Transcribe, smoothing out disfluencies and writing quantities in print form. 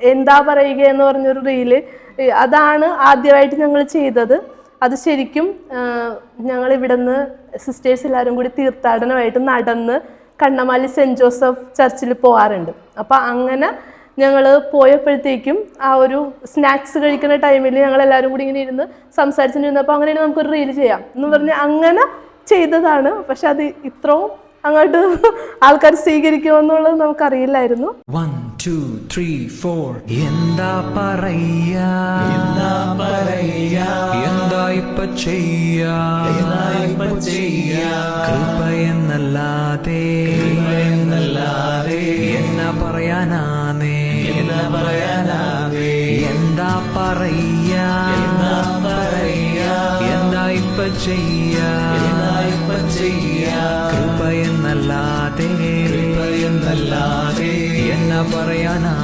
എന്താ പറയുക എന്ന് പറഞ്ഞൊരു റീല്, അതാണ് ആദ്യമായിട്ട് ഞങ്ങൾ ചെയ്തത്. അത് ശരിക്കും ഞങ്ങൾ ഇവിടുന്ന് സിസ്റ്റേഴ്സ് എല്ലാവരും കൂടി തീർത്ഥാടനമായിട്ട് നടന്ന് കണ്ണമാലി സെൻറ്റ് ജോസഫ് ചർച്ചിൽ പോകാറുണ്ട്. അപ്പം അങ്ങനെ ഞങ്ങൾ പോയപ്പോഴത്തേക്കും ആ ഒരു സ്നാക്സ് കഴിക്കുന്ന ടൈമിൽ ഞങ്ങൾ എല്ലാവരും കൂടി ഇങ്ങനെ ഇരുന്ന് സംസാരിച്ചിരുന്നപ്പോൾ അങ്ങനെ നമുക്കൊരു റീൽ ചെയ്യാം എന്ന് പറഞ്ഞ് അങ്ങനെ ചെയ്തതാണ്. പക്ഷെ അത് ഇത്രയും അങ്ങോട്ട് ആൾക്കാർ സ്വീകരിക്കുമെന്നുള്ളത് നമുക്കറിയില്ലായിരുന്നു. 1 2 3 4 എന്താ പറയാ എന്താ ഇപ്പ ചെയ്യാ കൃപയെന്നല്ലാതെ എന്നാ പറയാനാന്നേ എന്താ പറയാ എന്താ ഇപ്പ ചെയ്യാ കൃപയെന്നല്ലാതെ എന്നാ പറയാനാ